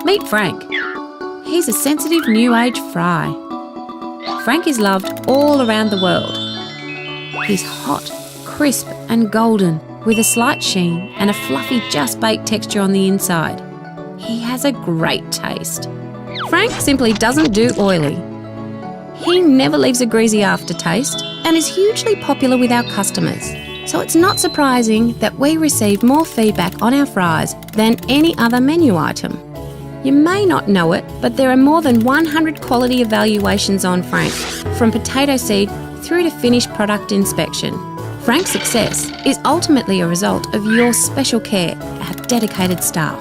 Meet Frank. He's a sensitive new age fry. Frank is loved all around the world. He's hot, crisp and golden, with a slight sheen and a fluffy just baked texture on the inside. He has a great taste. Frank simply doesn't do oily. He never leaves a greasy aftertaste and is hugely popular with our customers. So it's not surprising that we receive more feedback on our fries than any other menu item. You may not know it, but there are more than 100 quality evaluations on Frank, from potato seed through to finished product inspection. Frank's success is ultimately a result of your special care, our dedicated staff.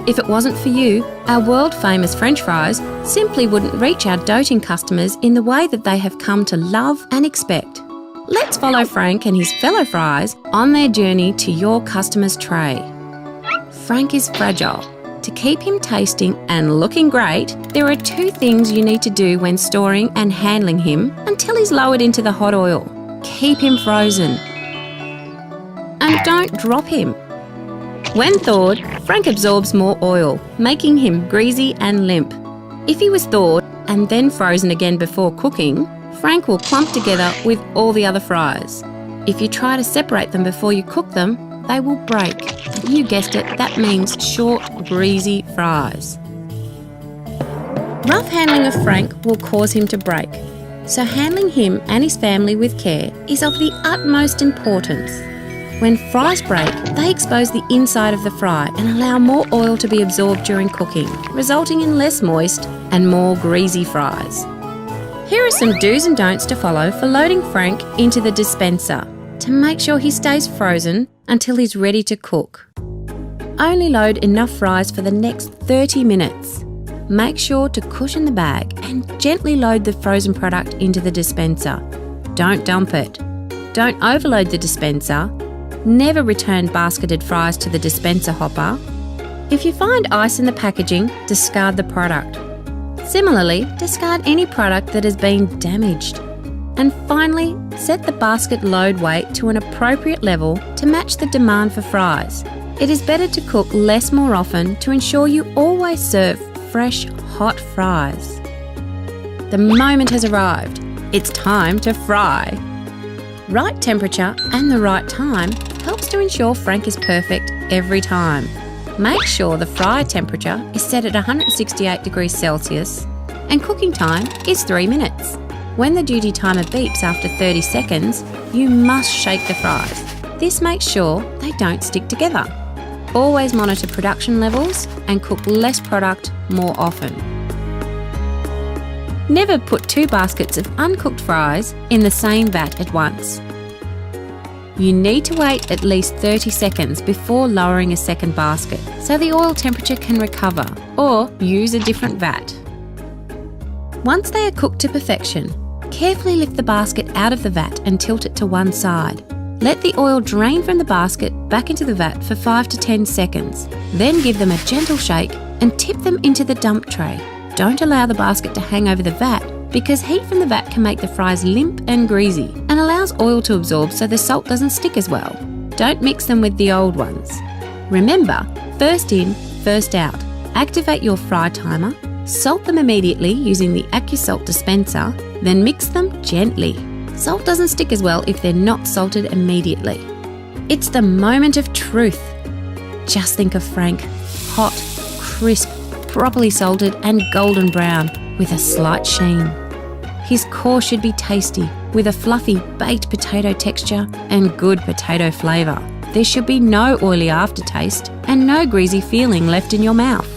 If it wasn't for you, our world-famous French fries simply wouldn't reach our doting customers in the way that they have come to love and expect. Let's follow Frank and his fellow fries on their journey to your customer's tray. Frank is fragile. To keep him tasting and looking great, there are 2 things you need to do when storing and handling him until he's lowered into the hot oil. Keep him frozen. And don't drop him. When thawed, Frank absorbs more oil, making him greasy and limp. If he was thawed and then frozen again before cooking, Frank will clump together with all the other fries. If you try to separate them before you cook them, they will break. You guessed it, that means short, greasy fries. Rough handling of Frank will cause him to break, so handling him and his family with care is of the utmost importance. When fries break, they expose the inside of the fry and allow more oil to be absorbed during cooking, resulting in less moist and more greasy fries. Here are some do's and don'ts to follow for loading Frank into the dispenser to make sure he stays frozen until he's ready to cook. Only load enough fries for the next 30 minutes. Make sure to cushion the bag and gently load the frozen product into the dispenser. Don't dump it. Don't overload the dispenser. Never return basketed fries to the dispenser hopper. If you find ice in the packaging, discard the product. Similarly, discard any product that has been damaged. And finally, set the basket load weight to an appropriate level to match the demand for fries. It is better to cook less more often to ensure you always serve fresh, hot fries. The moment has arrived. It's time to fry. Right temperature and the right time helps to ensure Frank is perfect every time. Make sure the fry temperature is set at 168 degrees Celsius and cooking time is 3 minutes. When the duty timer beeps after 30 seconds, you must shake the fries. This makes sure they don't stick together. Always monitor production levels and cook less product more often. Never put 2 baskets of uncooked fries in the same vat at once. You need to wait at least 30 seconds before lowering a second basket so the oil temperature can recover, or use a different vat. Once they are cooked to perfection, carefully lift the basket out of the vat and tilt it to one side. Let the oil drain from the basket back into the vat for 5 to 10 seconds. Then give them a gentle shake and tip them into the dump tray. Don't allow the basket to hang over the vat because heat from the vat can make the fries limp and greasy and allows oil to absorb so the salt doesn't stick as well. Don't mix them with the old ones. Remember, first in, first out. Activate your fry timer, salt them immediately using the AccuSalt dispenser, then mix them gently. Salt doesn't stick as well if they're not salted immediately. It's the moment of truth. Just think of Frank, hot, crisp, properly salted and golden brown with a slight sheen. His core should be tasty with a fluffy baked potato texture and good potato flavour. There should be no oily aftertaste and no greasy feeling left in your mouth.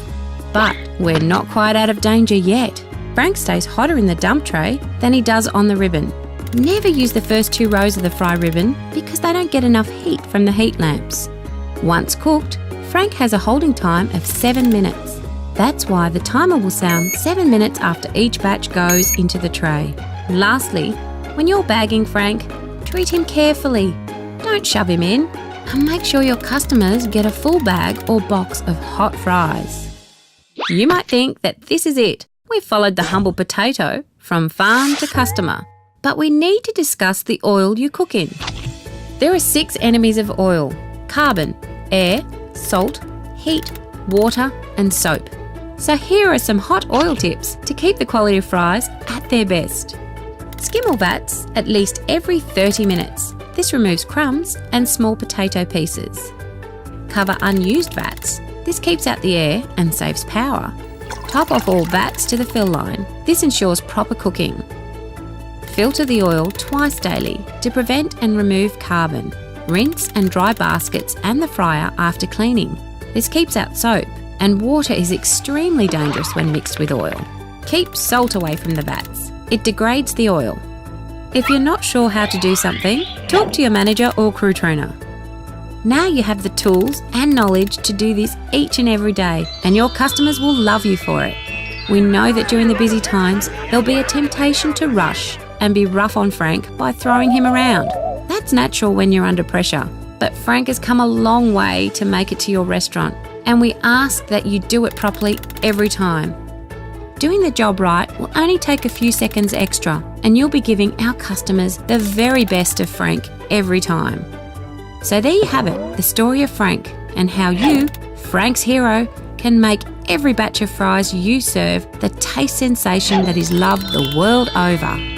But we're not quite out of danger yet. Frank stays hotter in the dump tray than he does on the ribbon. Never use the first 2 rows of the fry ribbon because they don't get enough heat from the heat lamps. Once cooked, Frank has a holding time of 7 minutes. That's why the timer will sound 7 minutes after each batch goes into the tray. Lastly, when you're bagging Frank, treat him carefully. Don't shove him in, and make sure your customers get a full bag or box of hot fries. You might think that this is it. We've followed the humble potato from farm to customer. But we need to discuss the oil you cook in. There are 6 enemies of oil: carbon, air, salt, heat, water and soap. So here are some hot oil tips to keep the quality of fries at their best. Skimmel vats at least every 30 minutes. This removes crumbs and small potato pieces. Cover unused vats. This keeps out the air and saves power. Top off all vats to the fill line. This ensures proper cooking. Filter the oil twice daily to prevent and remove carbon. Rinse and dry baskets and the fryer after cleaning. This keeps out soap, and water is extremely dangerous when mixed with oil. Keep salt away from the vats. It degrades the oil. If you're not sure how to do something, talk to your manager or crew trainer. Now you have the tools and knowledge to do this each and every day, and your customers will love you for it. We know that during the busy times, there'll be a temptation to rush and be rough on Frank by throwing him around. That's natural when you're under pressure. But Frank has come a long way to make it to your restaurant, and we ask that you do it properly every time. Doing the job right will only take a few seconds extra, and you'll be giving our customers the very best of Frank every time. So there you have it, the story of Frank, and how you, Frank's hero, can make every batch of fries you serve the taste sensation that is loved the world over.